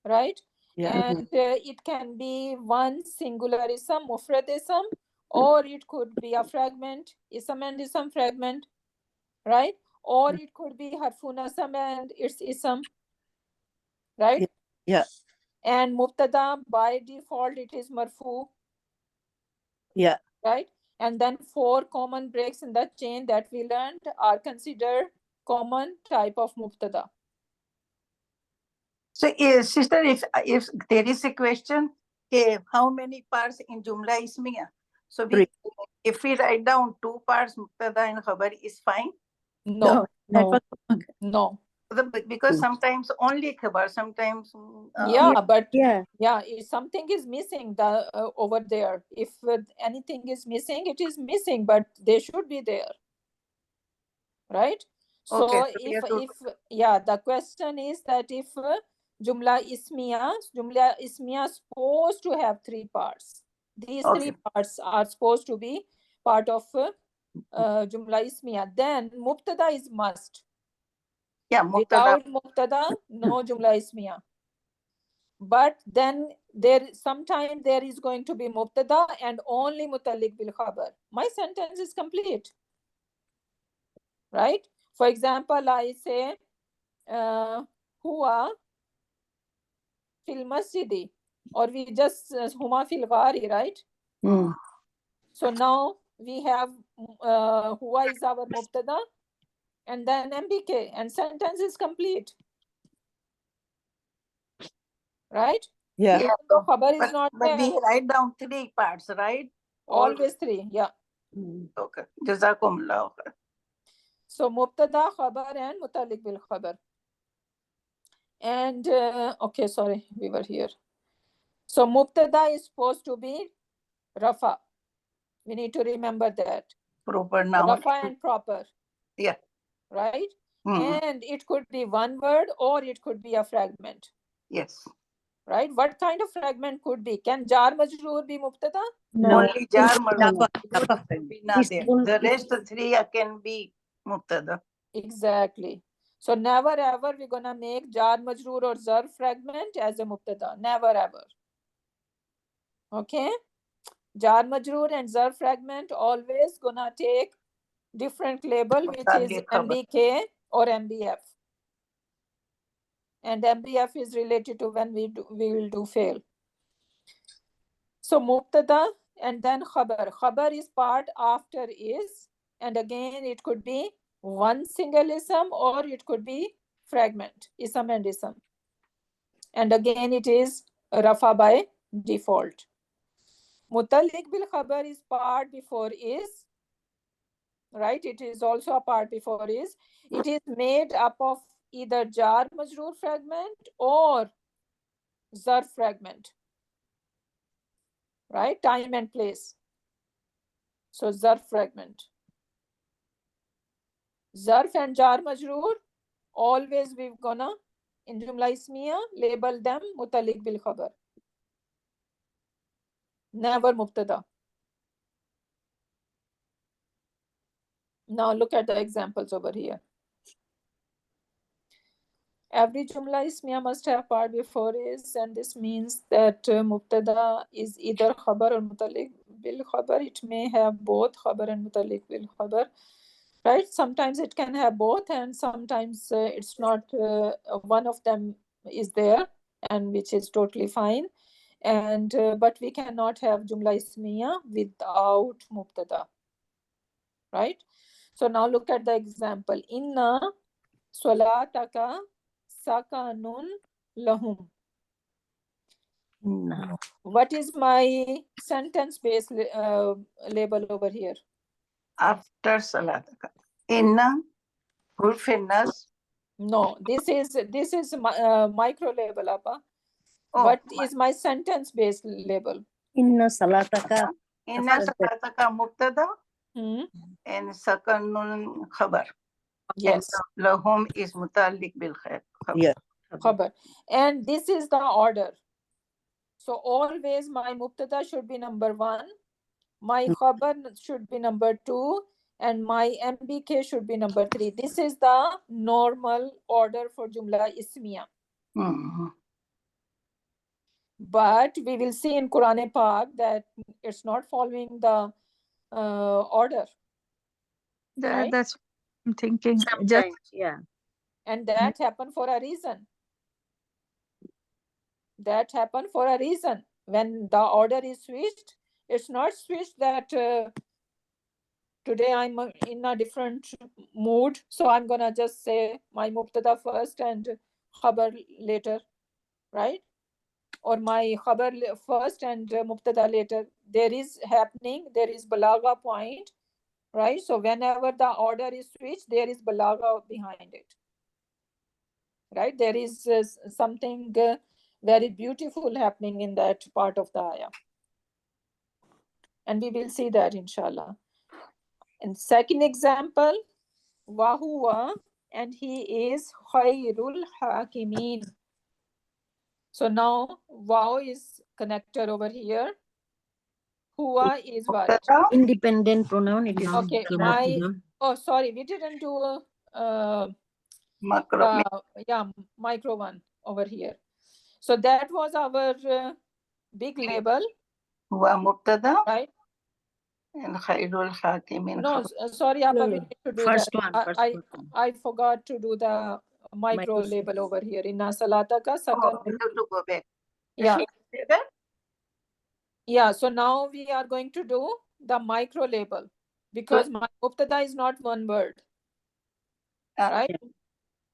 right? Yeah. And it can be one singular ism, mufrad ism, or it could be a fragment, ism and ism fragment, right? Or it could be harfun asam and its ism, right? Yeah. And mubtada, by default, it is marfu, Yeah. right? And then 4 common breaks in the chain that we learned are considered common type of mubtada. So, sister, if there is a question, how many parts in Jumla Ismiya? So, if we write down 2 parts, Mubtada and Khabar is fine? No, no. Because sometimes only Khabar, sometimes... But Yeah. if something is missing over there, if anything is missing, it is missing, but they should be there, right? So Okay, if the question is that if Jumla Ismiya is supposed to have 3 parts. These 3 parts are supposed to be part of Jumla Ismiya. Then Mubtada is must. Yeah, Without Mubtada, no Jumla Ismiya. But then sometime there is going to be Mubtada and only Mutalliq bil Khabar. My sentence is complete, right? For example, I say, Huwa fil masjidi, or we just Huma fil ghari, right? So now we have Huwa is our Mubtada and then MBK, and sentence is complete, right? Yeah. Even though Khabar is not But we there. write down 3 parts, right? Always 3, yeah. Okay. Jazakumullah. So Mubtada, Khabar, and Mutalliq bil Khabar. And okay, sorry, we were here. So Mubtada is supposed to be Rafa. We need to remember that. Proper noun. Rafa and proper. Yeah. Right? And it could be one word or it could be a fragment. Yes. Right? What kind of fragment could be? Can Jar Majroor be Mubtada? No. Only Jar Majroor be not there. The rest 3 can be Mubtada. Exactly. So never ever we're gonna make Jar Majroor or Zarf fragment as a Mubtada. Never ever. Okay? Jar Majroor and Zarf fragment always gonna take different label, which is MBK or MBF. And MBF is related to when we will do fail. So Mubtada and then Khabar. Khabar is part after is, and again it could be one single ism or it could be fragment, ism and ism. And again it is Rafa by default. Mutalliq bil Khabar is part before is, right? It is also a part before is. It is made up of either Jar Majroor fragment or Zarf fragment, right? Time and place. So Zarf fragment. Zarf and Jar Majroor, always we're gonna, in Jumla Ismiya, label them Mutalliq bil Khabar. Never Mubtada. Now look at the examples over here. Every Jumla Ismiya must have part before is, and this means that Mubtada is either Khabar or Mutalliq bil Khabar. It may have both Khabar and Mutalliq bil Khabar, right? Sometimes it can have both, and sometimes it's not, one of them is there, and which is totally fine. And but we cannot have Jumla Ismiya without Mubtada, right? So now look at the example. Inna salataka sakanun lahum. No. What is my sentence-based label over here? After salataka. Inna, Hurfinas. No, this is micro label, Appa. Oh, What is my sentence-based label? Inna salataka. Inna salataka Mubtada and Sakanun Khabar. Yes. And lahum is Mutalliq bil Khabar. Yeah. Khabar. And this is the order. So always my Mubtada should be number 1, my khabar should be number 2, and my MBK should be number 3. This is the normal order for Jumla Ismiya. But we will see in Quran Pak that it's not following the order. Right? That's what I'm thinking. Sometimes, yeah. And that happened for a reason. That happened for a reason. When the order is switched, it's not switched that today I'm in a different mood, so I'm gonna just say my mubtada first and khabar later, right? Or my khabar first and mubtada later. There is balagha point, right? So whenever the order is switched, there is balagha behind it, right? There is something very beautiful happening in that part of the ayah. And we will see that inshallah. And second example, wahuwa, and he is khairul hakimin. So now wow is connected over here. Huwa is what? Independent pronoun. It is Okay, sorry, we didn't do micro one over here. So that was our big label. Huwa mubtada, right? And khairul hakimin. No, sorry, Appa, we need to do First that. one. I forgot to do the micro label over here. Inna salata ka sakan. We have to go back. Yeah. Say that? Yeah, so now we are going to do the micro label because my mubtada is not one word. Right?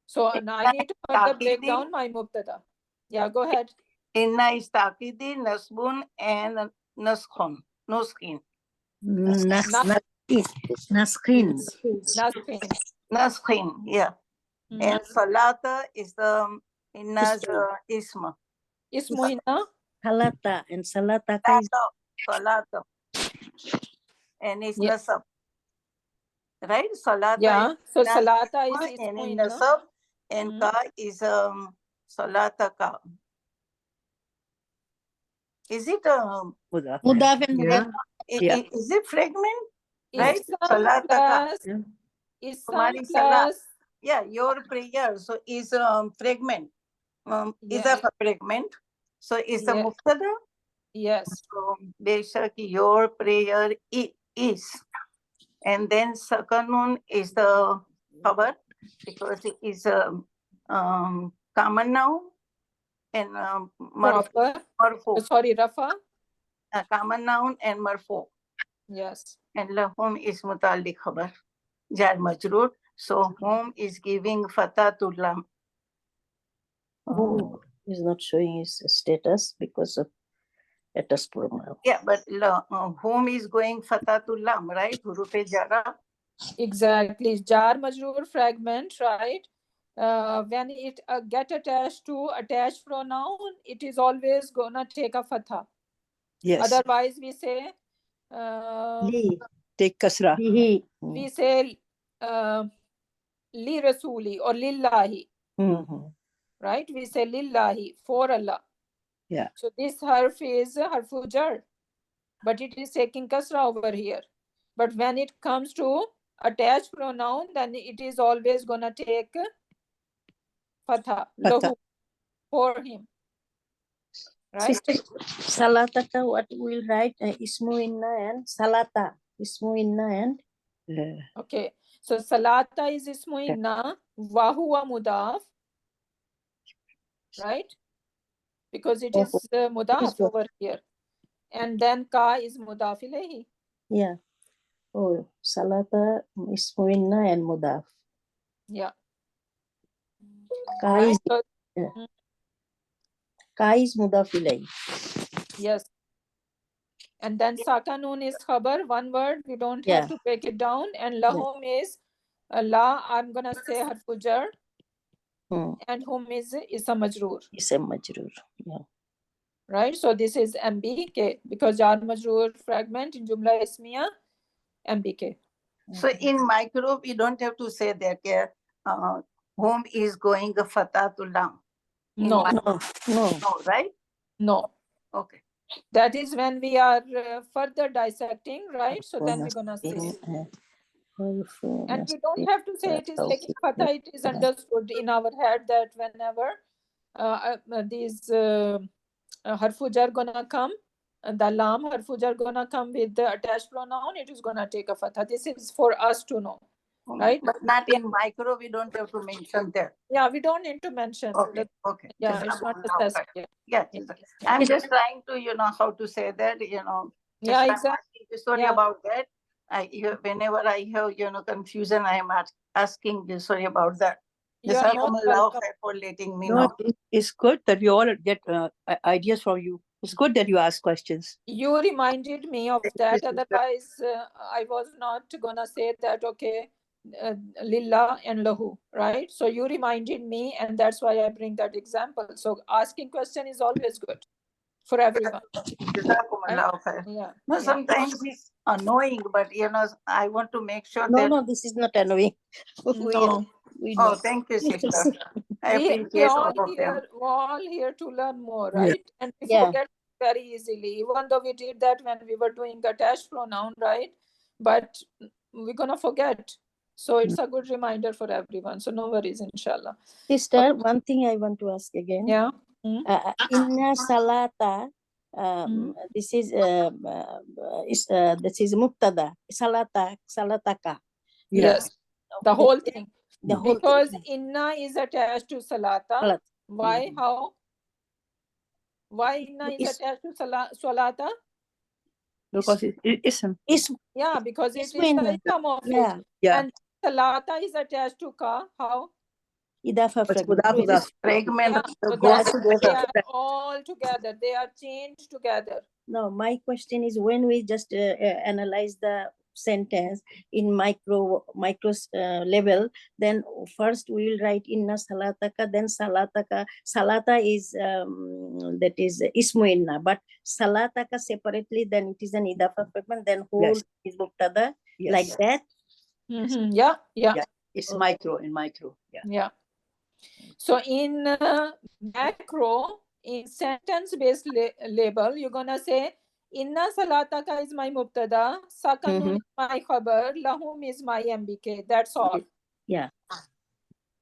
So now I need to further break down my mubtada. Yeah, go ahead. Inna is taqidi, nasbun, and naskhun. Nuskin. Naskhin. Naskhin, yeah. And salata is the inna's isma. Ismu inna? Salata and salata ka is Salata. And it's nasab. Right? Salata Yeah. is So nas- salata is and ismu in inna. nasab, and ka is salata ka. Is it Mudaf and Yeah. is it fragment? Right? Ism Salata ka. plus, ism Tumhari salat. plus, Yeah, your prayer. So is fragment. Is Yeah. a fragment. So is the Yeah. mubtada. Yes. So Beshak, your prayer is. And then Sakanun is the khabar because it is common noun and Proper. marfu. Sorry, Rafa. Common noun and marfu. Yes. And lahum is mutalik khabar. Jar majroor. So hum is giving fatatul lam. is not showing his status because of status pronoun. Yeah, but hum is going fatatul lam, right? Hurufe jara. Exactly. Jar majroor fragment, right? When it get attached to attached pronoun, it is always gonna take a fatha. Yes. Otherwise, we say Take kasra. we say li rasuli or lillahi, right? We say lillahi, for Allah. Yeah. So this harf is harfu jar, but it is taking kasra over here. But when it comes to attached pronoun, then it is always gonna take fatha, lahu, for him. Right? Sister, salata ka, what we'll write? Ismu inna and salata. Ismu inna and Okay. So salata is ismu inna, wa huwa mudaf, right? Because it is mudaf over here. And then ka is mudaf ilayhi. yeah. Oh, salata ismu inna and mudaf. Yeah. Ka Right? is So, ka is mudaf ilayhi. yes. And then sakanun is khabar, one word. We don't have to break it down. And lahum is la, I'm gonna say harfu jar. And hum is a majroor. Ism majroor. Yeah. Right? So this is MBK because jar majroor fragment in jumla ismiya, MBK. So in micro, we don't have to say that whom is going fatatul lam. No. No. No, right? No. Okay. That is when we are further dissecting, right? So then we're gonna see. And we don't have to say it is taking fatha. It is understood in our head that whenever these harfu jar gonna come, the lam harfu jar gonna come with the attached pronoun, it is gonna take a fatha. This is for us to know, right? But not in micro, we don't have to mention that. Yeah, we don't need to mention. Okay, okay. Yeah, it's not necessary. Yes, I'm just trying to, how to say that, Yeah, I'm exactly. asking you sorry about that. Whenever I have, confusion, I am asking you sorry about that. You are most Jazakumullah welcome. khair for letting me No, know. it's good that we all get ideas from you. It's good that you ask questions. You reminded me of that. Otherwise, I was not gonna say that. Okay, lillah and lahu, right? So you reminded me, and that's why I bring that example. So asking question is always good for everyone. Jazakumullah khair. Yeah. No, sometimes it's annoying, but I want to make sure that. No, this is not annoying. No. We know. Oh, thank you, sister. I We appreciate all all of them. here, we're all here to learn more, Yeah. right? And we Yeah. forget very easily, even though we did that when we were doing attached pronoun, right? But we're gonna forget. So it's a good reminder for everyone. So no worries, inshallah. Sister, one thing I want to ask again. Yeah. Inna salata. This is mubtada. Salataka. Yes. The whole thing. The whole Because thing. inna is attached to salata. Salat. Why? How? Why inna is attached to salata? Because it's Yeah, because it is Ismu inna. the ism of Yeah. it. Yeah. And salata is attached to ka. How? Idafa fragment. Fragment. Yeah, so goes that together. they are all together. They are chained together. No, my question is when we just analyze the sentence in micro level, then first we will write inna salataka, then salataka. Salata is that is ismu inna, but salataka separately, then it is an idafa fragment, then whole is mubtada, like that. Mm-hmm. Yeah. It's micro in micro. Yeah. So in macro, in sentence-based label, you're gonna say inna salataka is my mubtada, sakanun is my khabar, lahum is my MBK. That's all. Yeah.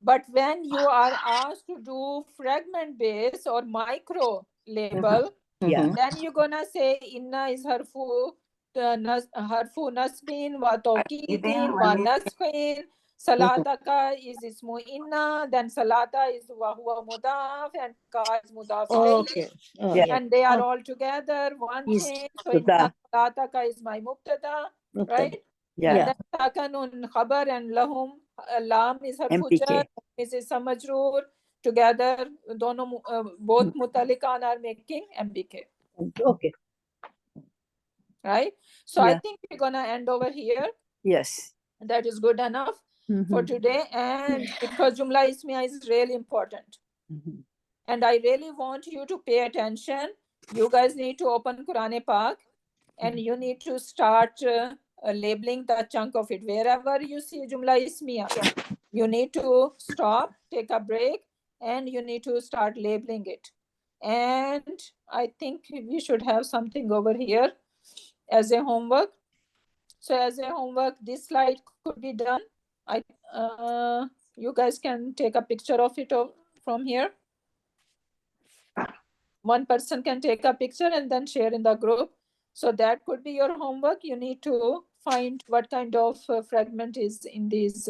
But when you are asked to do fragment-based or micro label, then you're gonna say inna is harfu nasbin wa tawkidin wa nasbin. Salataka is ismu inna, then salata is wa huwa mudaf, and ka is mudaf ilayhi. And they are all together, one chain. So inna salataka is my mubtada, right? And then sakanun khabar and lahum lam is harfu jar, is samajroor. Together, both mutalikan are making MBK. Okay. Right? So I think we're gonna end over here. Yes. That is good enough for today. And because Jumla Ismiya is really important. And I really want you to pay attention. You guys need to open Quran Pak and you need to start labeling the chunk of it. Wherever you see Jumla Ismiya, you need to stop, take a break, and you need to start labeling it. And I think we should have something over here as a homework. So as a homework, this slide could be done. You guys can take a picture of it from here. One person can take a picture and then share in the group. So that could be your homework. You need to find what kind of fragment is in these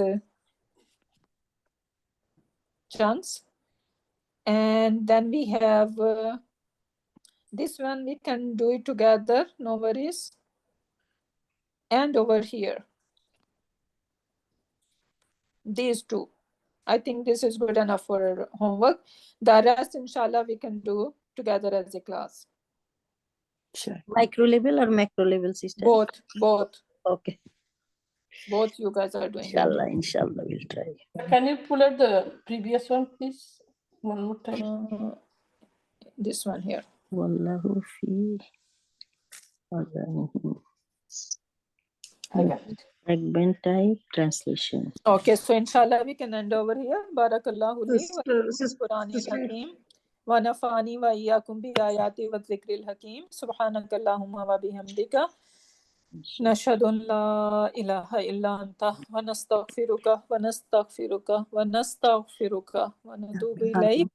chunks. And then we have this one, we can do it together, no worries. And over here, these two. I think this is good enough for homework. The rest, inshallah, we can do together as a class. Sure. Micro level or macro level, sister? Both. Okay. Both you guys are doing. Inshallah, we'll try. Can you pull out the previous one, please? One more time. This one here. Wallahu fi adhanihim. I got it. Fragment type translation. Okay, so inshallah we can end over here. Barakallahu li wa Sister, Quran Hakim. ونفعني وإياكم بآيات والذكر الحكيم سبحانك اللهم وبحمدك نشهد أن لا إله إلا أنت ونستغفرك ونتوب إليك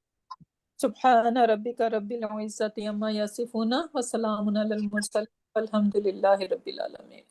سبحان ربك رب العزة عما يصفون وسلام على المرسلين والحمد لله رب العالمين.